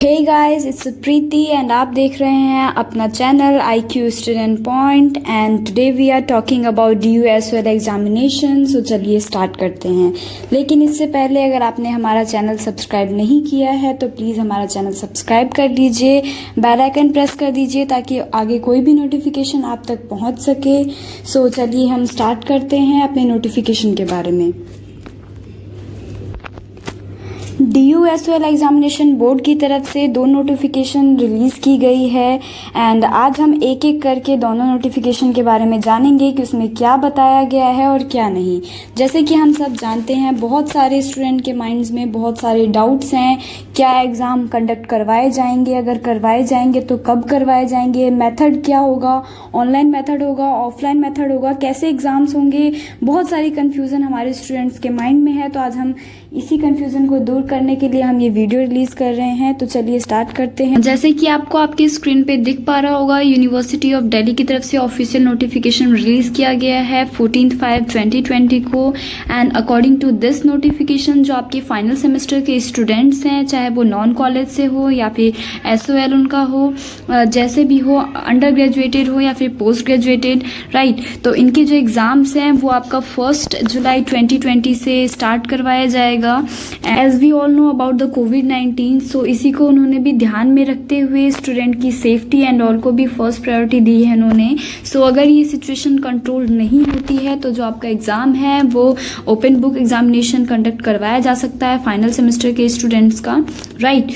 Hey guys, it's Preeti and आप देख रहे हैं अपना channel IQ student point and today we are talking about DU SOL examination. So चलिए स्टार्ट करते हैं। लेकिन इससे पहले अगर आपने हमारा चैनल सब्सक्राइब नहीं किया है तो प्लीज़ हमारा चैनल सब्सक्राइब कर लीजिए, बेल आइकन प्रेस कर दीजिए ताकि आगे कोई भी नोटिफिकेशन आप तक पहुंच सके। सो चलिए हम स्टार्ट करते हैं अपने नोटिफिकेशन के बारे में। DU SOL एग्जामिनेशन बोर्ड की तरफ से 2 नोटिफिकेशन रिलीज़ की गई है एंड आज हम एक एक करके दोनों नोटिफिकेशन के बारे में जानेंगे कि उसमें क्या बताया गया है और क्या नहीं। जैसे कि हम सब जानते हैं, बहुत सारे स्टूडेंट के माइंड्स में बहुत सारे डाउट्स हैं। क्या एग्ज़ाम कंडक्ट करवाए जाएंगे, अगर करवाए जाएंगे तो कब करवाए जाएंगे, मेथड क्या होगा, ऑनलाइन मेथड होगा, ऑफलाइन मेथड होगा, कैसे एग्ज़ाम्स होंगे। बहुत सारी कन्फ्यूज़न हमारे स्टूडेंट्स के माइंड में है, तो आज हम इसी कन्फ्यूज़न को दूर करने के लिए हम ये वीडियो रिलीज कर रहे हैं। तो चलिए स्टार्ट करते हैं। जैसे कि आपको आपकी स्क्रीन पे दिख पा रहा होगा, यूनिवर्सिटी ऑफ दिल्ली की तरफ से ऑफिशियल नोटिफिकेशन रिलीज किया गया है 14/5/2020 को। And according to this notification जो आपके फाइनल सेमेस्टर के स्टूडेंट्स हैं, चाहे वो नॉन कॉलेज से हो या फिर SOL उनका हो, जैसे भी हो, अंडर ग्रेजुएटेड हो या फिर पोस्ट ग्रेजुएटेड, राइट, तो इनके जो एग्जाम्स हैं वो आपका 1 जुलाई 2020 से स्टार्ट करवाया जाएगा। As we all know about the कोविड-19, सो इसी को उन्होंने भी ध्यान में रखते हुए स्टूडेंट की सेफ्टी एंड ऑल को भी फर्स्ट प्रायोरिटी दी है उन्होंने। सो अगर ये सिचुएशन कंट्रोल नहीं होती है तो जो आपका एग्जाम है वो ओपन बुक एग्जामिनेशन कंडक्ट करवाया जा सकता है फाइनल सेमेस्टर के स्टूडेंट्स का, राइट।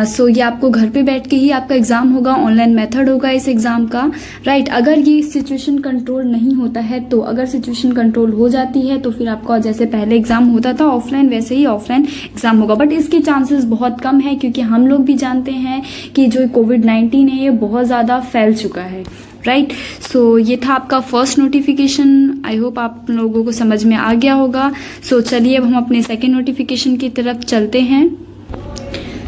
सो ये आपको घर पे बैठ के ही आपका एग्जाम होगा, ऑनलाइन मेथड होगा इस एग्जाम का, राइट। अगर ये सिचुएशन कंट्रोल नहीं होता है तो अगर सिचुएशन कंट्रोल हो जाती है तो फिर आपका जैसे पहले एग्जाम होता था ऑफलाइन, वैसे ही ऑफलाइन एग्जाम होगा। बट इसके चांसेस बहुत कम है क्योंकि हम लोग भी जानते हैं कि जो कोविड-19 है ये बहुत ज़्यादा फैल चुका है, राइट। सो ये था आपका फर्स्ट नोटिफिकेशन। आई होप आप लोगों को समझ में आ गया होगा। सो चलिए अब हम अपने सेकेंड नोटिफिकेशन की तरफ चलते हैं।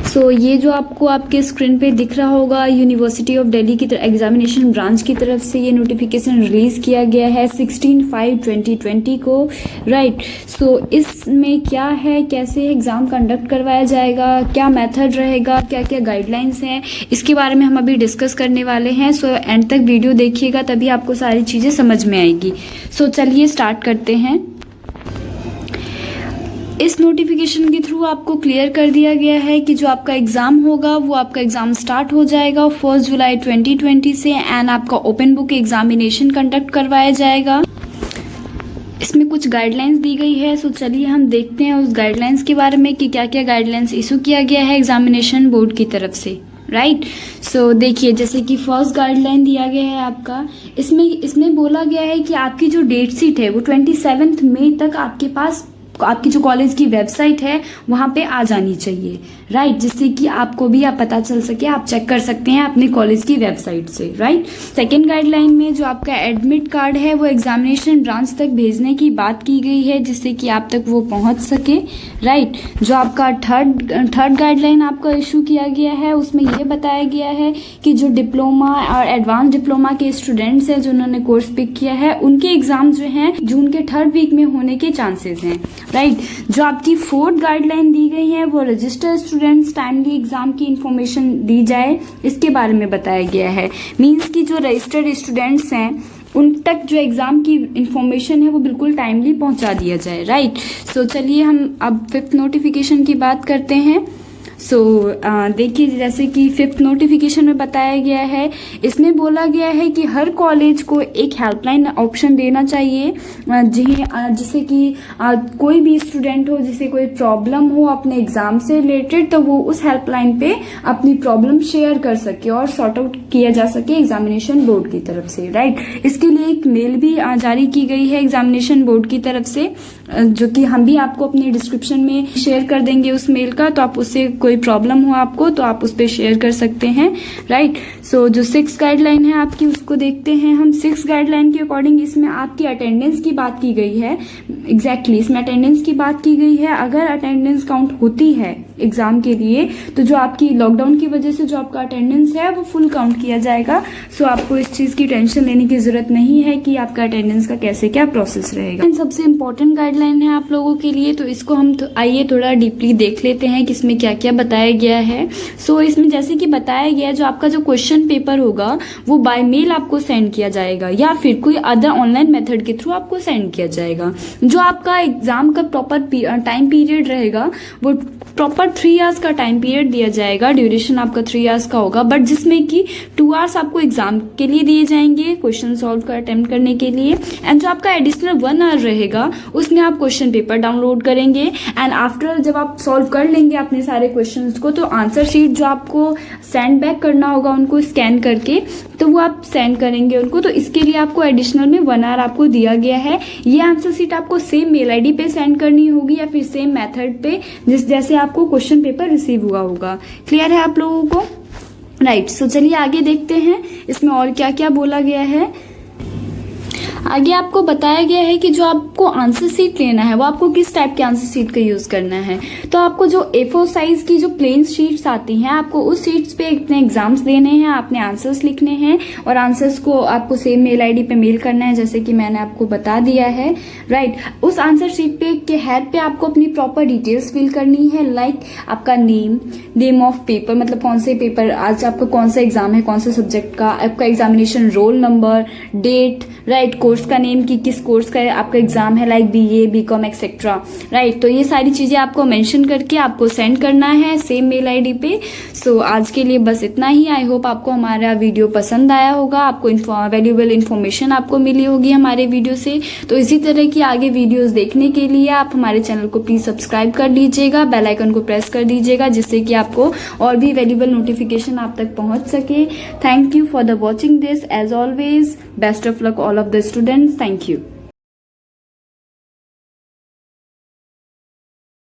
सो ये जो आपको आपके स्क्रीन पे दिख रहा होगा, यूनिवर्सिटी ऑफ दिल्ली की एग्जामिनेशन ब्रांच की तरफ से ये नोटिफिकेशन रिलीज किया गया है 16/5/2020 को, राइट। सो इसमें क्या है, कैसे एग्जाम कंडक्ट करवाया जाएगा, क्या मेथड रहेगा, क्या क्या गाइडलाइंस हैं, इसके बारे में हम अभी डिस्कस करने वाले हैं। सो एंड तक वीडियो देखिएगा तभी आपको सारी चीज़ें समझ में आएगी। सो चलिए स्टार्ट करते हैं। इस नोटिफिकेशन के थ्रू आपको क्लियर कर दिया गया है कि जो आपका एग्जाम होगा वो आपका एग्जाम स्टार्ट हो जाएगा 1 जुलाई 2020 से एंड आपका ओपन बुक एग्जामिनेशन कंडक्ट करवाया जाएगा। इसमें कुछ गाइडलाइंस दी गई है। सो चलिए हम देखते हैं उस गाइडलाइंस के बारे में कि क्या क्या गाइडलाइंस इशू किया गया है एग्जामिनेशन बोर्ड की तरफ से, राइट। सो देखिए, जैसे कि फर्स्ट गाइडलाइन दिया गया है आपका, इसमें बोला गया है कि आपकी जो डेट शीट है वो 27 मई तक आपके पास आपकी जो कॉलेज की वेबसाइट है वहां पे आ जानी चाहिए, राइट, जिससे कि आपको भी आप पता चल सके, आप चेक कर सकते हैं अपने कॉलेज की वेबसाइट से, राइट। सेकेंड गाइडलाइन में जो आपका एडमिट कार्ड है वो एग्जामिनेशन ब्रांच तक भेजने की बात की गई है जिससे कि आप तक वो पहुंच सके, राइट। जो आपका थर्ड गाइडलाइन आपका इशू किया गया है उसमें ये बताया गया है कि जो डिप्लोमा और एडवांस डिप्लोमा के स्टूडेंट्स हैं जिन्होंने कोर्स पिक किया है उनके एग्जाम जो हैं जून के 3rd वीक में होने के चांसेस हैं, राइट। जो आपकी 4th गाइडलाइन दी गई है वो रजिस्टर्ड स्टूडेंट्स टाइमली एग्जाम की इंफॉर्मेशन दी जाए, इसके बारे में बताया गया है। मींस कि जो रजिस्टर्ड स्टूडेंट्स हैं उन तक जो एग्जाम की इंफॉर्मेशन है वो बिल्कुल टाइमली पहुंचा दिया जाए, राइट। सो चलिए हम अब 5th नोटिफिकेशन की बात करते हैं। सो देखिए, जैसे कि 5th नोटिफिकेशन में बताया गया है, इसमें बोला गया है कि हर कॉलेज को एक हेल्पलाइन ऑप्शन देना चाहिए जिससे कि कोई भी स्टूडेंट हो जिसे कोई प्रॉब्लम हो अपने एग्जाम से रिलेटेड तो वो उस हेल्पलाइन पे अपनी प्रॉब्लम शेयर कर सके और सॉर्ट आउट किया जा सके एग्जामिनेशन बोर्ड की तरफ से, राइट। इसके लिए एक मेल भी जारी की गई है एग्जामिनेशन बोर्ड की तरफ से, जो कि हम भी आपको अपने डिस्क्रिप्शन में शेयर कर देंगे उस मेल का, तो आप उससे कोई प्रॉब्लम हो आपको तो आप उस पर शेयर कर सकते हैं, राइट। सो जो 6th गाइडलाइन है आपकी उसको देखते हैं हम। 6th गाइडलाइन के अकॉर्डिंग इसमें आपकी अटेंडेंस की बात की गई है, एग्जैक्टली इसमें अटेंडेंस की बात की गई है। अगर अटेंडेंस काउंट होती है एग्जाम के लिए। तो जो आपकी लॉकडाउन की वजह से जो आपका अटेंडेंस है वो फुल काउंट किया जाएगा। सो आपको इस चीज की टेंशन लेने की जरूरत नहीं है कि आपका अटेंडेंस का कैसे क्या प्रोसेस रहेगा। सबसे इंपॉर्टेंट गाइडलाइन है आप लोगों के लिए, तो इसको हम आइए थोड़ा डीपली देख लेते हैं कि इसमें क्या क्या बताया गया है। सो इसमें जैसे कि बताया गया है, जो आपका जो क्वेश्चन पेपर होगा वो बाय मेल आपको सेंड किया जाएगा या फिर कोई अदर ऑनलाइन मेथड के थ्रू आपको सेंड किया जाएगा। जो आपका एग्जाम का प्रॉपर टाइम पीरियड रहेगा वो प्रॉपर 3 आवर्स का टाइम पीरियड दिया जाएगा। ड्यूरेशन आपका 3 आवर्स का होगा, बट जिसमें कि 2 आवर्स आपको एग्जाम के लिए दिए जाएंगे क्वेश्चन सॉल्व कर अटेम्प्ट करने के लिए, एंड जो आपका एडिशनल 1 आवर रहेगा उसमें आप क्वेश्चन पेपर डाउनलोड करेंगे। एंड आफ्टर जब आप सॉल्व कर लेंगे अपने सारे क्वेश्चंस को, तो आंसर शीट जो आपको सेंड बैक करना होगा उनको स्कैन करके, तो वो आप सेंड करेंगे उनको। तो इसके लिए आपको एडिशनल में 1 आवर आपको दिया गया है। ये आंसर शीट आपको सेम मेल आईडी पे सेंड करनी होगी या फिर सेम मेथड पे जैसे आपको क्वेश्चन पेपर रिसीव हुआ होगा। क्लियर है आप लोगों को? राइट। सो चलिए आगे देखते हैं इसमें और क्या क्या बोला गया है। आगे आपको बताया गया है कि जो आपको आंसर शीट लेना है वो आपको किस टाइप के आंसर शीट का यूज करना है। तो आपको जो A4 साइज की जो प्लेन शीट्स आती हैं, आपको उस शीट्स पे इतने एग्जाम्स देने हैं, आपने आंसर्स लिखने हैं और आंसर्स को आपको सेम मेल आईडी पे मेल करना है, जैसे कि मैंने आपको बता दिया है। राइट। उस आंसर शीट पे के हेड पे आपको अपनी प्रॉपर डिटेल्स फिल करनी है, लाइक आपका नेम ऑफ पेपर, मतलब कौन से पेपर आज आपका कौन सा एग्जाम है, कौन से सब्जेक्ट का, आपका examination roll number, date, right, course का नेम कि किस कोर्स का आपका एग्जाम है, like BA, BCom etcetera. Right. तो ये सारी चीजें आपको मेंशन करके आपको सेंड करना है सेम मेल आईडी पे। सो आज के लिए बस इतना ही। आई होप आपको हमारा वीडियो पसंद आया होगा, आपको वैल्यूएबल इन्फॉर्मेशन आपको मिली होगी हमारे वीडियो से। तो इसी तरह की आगे वीडियोस देखने के लिए आप हमारे चैनल को प्लीज सब्सक्राइब कर लीजिएगा, बेल आइकन को प्रेस कर दीजिएगा, जिससे कि आपको और भी वैल्यूएबल नोटिफिकेशन आप तक पहुंच सके। Thank you for the watching this. As always, best of luck all of the students. Thank you.